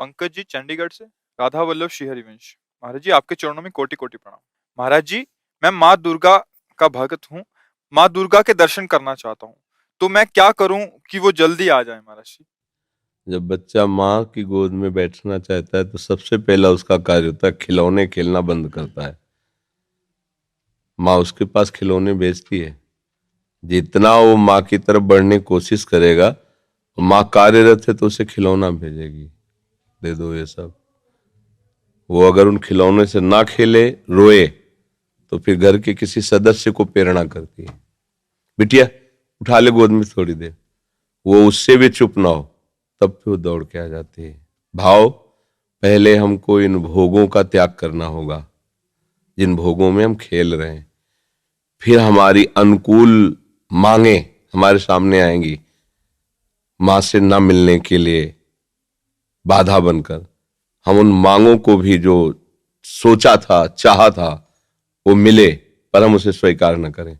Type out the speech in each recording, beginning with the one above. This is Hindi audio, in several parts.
पंकज जी चंडीगढ़ से। राधा वल्लभ श्री हरिवंश। महाराज जी आपके चरणों में कोटि कोटि प्रणाम। महाराज जी मैं माँ दुर्गा का भक्त हूँ। माँ दुर्गा के दर्शन करना चाहता हूँ, तो मैं क्या करूँ कि वो जल्दी आ जाए महाराज जी। जब बच्चा माँ की गोद में बैठना चाहता है तो सबसे पहला उसका कार्य होता है खिलौने खेलना बंद करता है। माँ उसके पास खिलौने भेजती है। जितना वो माँ की तरफ बढ़ने की कोशिश करेगा, माँ कार्यरत है तो उसे खिलौना भेजेगी, दे दो ये सब। वो अगर उन खिलौने से ना खेले, रोए, तो फिर घर के किसी सदस्य को प्रेरणा करती है, बिटिया उठा ले गोद में थोड़ी देर। वो उससे भी चुप ना हो तब फिर वो दौड़ के आ जाती है। भाव, पहले हमको इन भोगों का त्याग करना होगा जिन भोगों में हम खेल रहे हैं। फिर हमारी अनुकूल मांगे हमारे सामने आएंगी, मां से ना मिलने के लिए बाधा बनकर। हम उन मांगों को भी जो सोचा था, चाहा था, वो मिले पर हम उसे स्वीकार न करें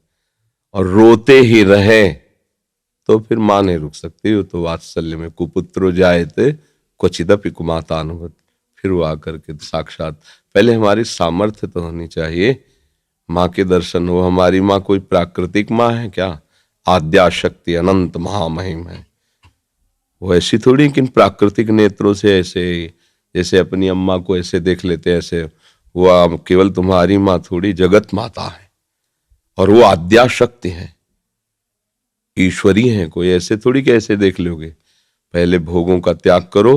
और रोते ही रहें, तो फिर मां नहीं रुक सकती। वो तो वात्सल्य में कुपुत्रो जायते क्वचिदपि कुमाता अनुभूत। फिर वो आकर के साक्षात, पहले हमारी सामर्थ्य तो होनी चाहिए माँ के दर्शन हो। हमारी माँ कोई प्राकृतिक माँ है क्या? आद्या शक्ति अनंत महामहिम है। वो ऐसी थोड़ी कि प्राकृतिक नेत्रों से ऐसे, जैसे अपनी अम्मा को ऐसे देख लेते हैं ऐसे। वो केवल तुम्हारी माँ थोड़ी, जगत माता है और वो आद्या शक्ति है, ईश्वरी है। कोई ऐसे थोड़ी कि ऐसे देख लोगे। पहले भोगों का त्याग करो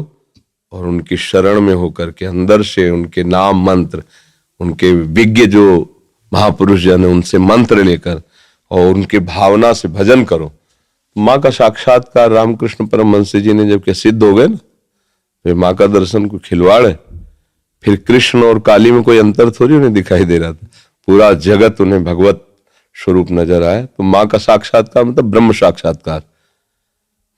और उनकी शरण में होकर के अंदर से उनके नाम मंत्र, उनके विज्ञ जो महापुरुष जन है उनसे मंत्र लेकर और उनके भावना से भजन करो। माँ का साक्षात्कार रामकृष्ण परमहंस जी ने जब सिद्ध हो गए ना, फिर माँ का दर्शन को खिलवाड़ है। फिर कृष्ण और काली में कोई अंतर थोड़ी उन्हें दिखाई दे रहा था, पूरा जगत उन्हें भगवत स्वरूप नजर आया। तो माँ का साक्षात्कार मतलब ब्रह्म साक्षात्कार।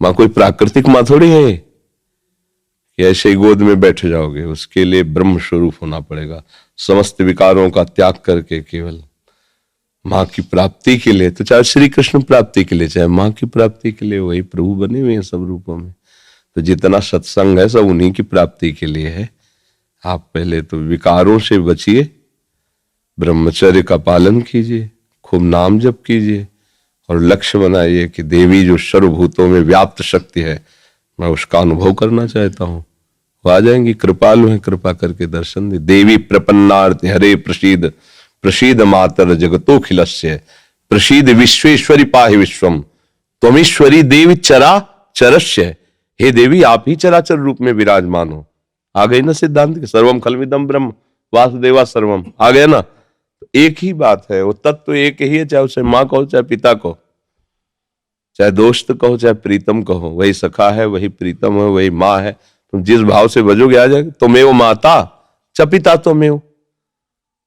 माँ कोई प्राकृतिक माँ थोड़ी है कि ऐसे ही गोद में बैठ जाओगे। उसके लिए ब्रह्म स्वरूप होना पड़ेगा, समस्त विकारों का त्याग करके केवल माँ की प्राप्ति के लिए। तो चाहे श्री कृष्ण प्राप्ति के लिए, चाहे माँ की प्राप्ति के लिए, वही प्रभु बने हुए हैं सब रूपों में। तो जितना सत्संग है सब उन्हीं की प्राप्ति के लिए है। आप पहले तो विकारों से बचिए, ब्रह्मचर्य का पालन कीजिए, खूब नाम जप कीजिए और लक्ष्य बनाइए कि देवी जो सर्वभूतों में व्याप्त शक्ति है, मैं उसका अनुभव करना चाहता हूं। वो आ जाएंगी, कृपालु हैं, कृपा करके दर्शन दे। देवी प्रपन्नार्थ हरे प्रसीद, प्रसीद मातर जगतो खिलस्य, प्रसीद विश्वेश्वरी पाहि विश्वम, त्वमीश्वरी देवी चरा चरस्य। हे देवी आप ही चराचर रूप में विराजमान हो। आ गई ना सिद्धांत के सर्वम खलविदम ब्रह्म वासुदेवा सर्वम, आ गया ना। तो एक ही बात है, वो तत्व एक ही है, चाहे उसे माँ कहो चाहे पिता कहो, चाहे दोस्त कहो चाहे प्रीतम कहो। वही सखा है, वही प्रीतम है, वही माँ है। तुम जिस भाव से बजोगे आ जाएगा। तुम्हें माता च पिता तुम्हें,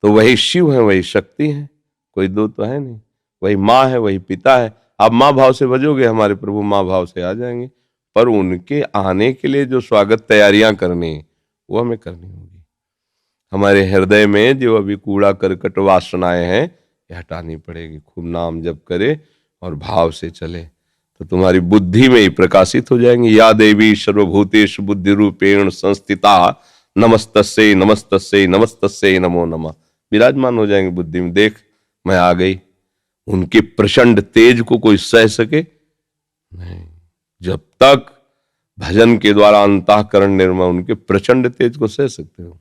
तो वही शिव है, वही शक्ति है, कोई दो तो है नहीं। वही माँ है, वही पिता है। आप माँ भाव से बजोगे, हमारे प्रभु माँ भाव से आ जाएंगे। पर उनके आने के लिए जो स्वागत तैयारियां करनी वो हमें करनी होगी। हमारे हृदय में जो अभी कूड़ा करकट वासनाएं हैं ये हटानी पड़ेगी। खूब नाम जप करे और भाव से चले तो तुम्हारी बुद्धि में ही प्रकाशित हो जाएंगी। या देवी सर्वभूतेषु बुद्धि रूपेण संस्थिता नमस्तस्यै नमस्तस्यै नमस्तस्यै नमो नमः। विराजमान हो जाएंगे बुद्धि में। देख मैं आ गई। उनके प्रचंड तेज को कोई सह सके नहीं। जब तक भजन के द्वारा अंतःकरण निर्मल, उनके प्रचंड तेज को सह सकते हो।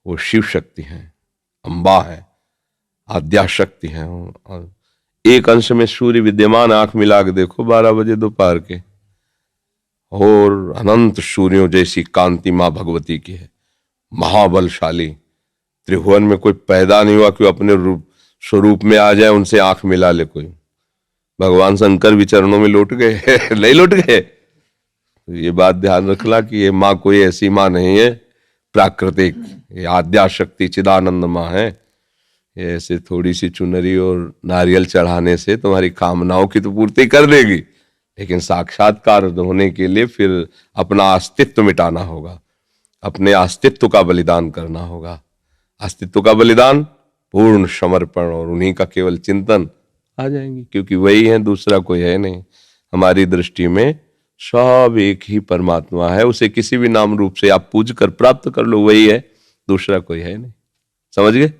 वो शिव शक्ति है, अम्बा है, आद्या शक्ति है। और एक अंश में सूर्य विद्यमान, आंख मिला के देखो 12 बजे दोपहर के, और अनंत सूर्यों जैसी कांति मां भगवती की है, महाबलशाली। त्रिभुवन में कोई पैदा नहीं हुआ कि अपने रूप स्वरूप में आ जाए, उनसे आंख मिला ले कोई। भगवान शंकर भी चरणों में लौट गए नहीं लौट गए। ये बात ध्यान रखना कि ये माँ कोई ऐसी माँ नहीं है प्राकृतिक, ये आद्या शक्ति चिदानंद माँ है। ये ऐसे थोड़ी सी चुनरी और नारियल चढ़ाने से तुम्हारी कामनाओं की तो पूर्ति कर देगी, लेकिन साक्षात्कार होने के लिए फिर अपना अस्तित्व मिटाना होगा, अपने अस्तित्व का बलिदान करना होगा। अस्तित्व का बलिदान, पूर्ण समर्पण और उन्हीं का केवल चिंतन, आ जाएंगी। क्योंकि वही है, दूसरा कोई है नहीं हमारी दृष्टि में। सब एक ही परमात्मा है, उसे किसी भी नाम रूप से आप पूज कर प्राप्त कर लो, वही है, दूसरा कोई है नहीं। समझ गए?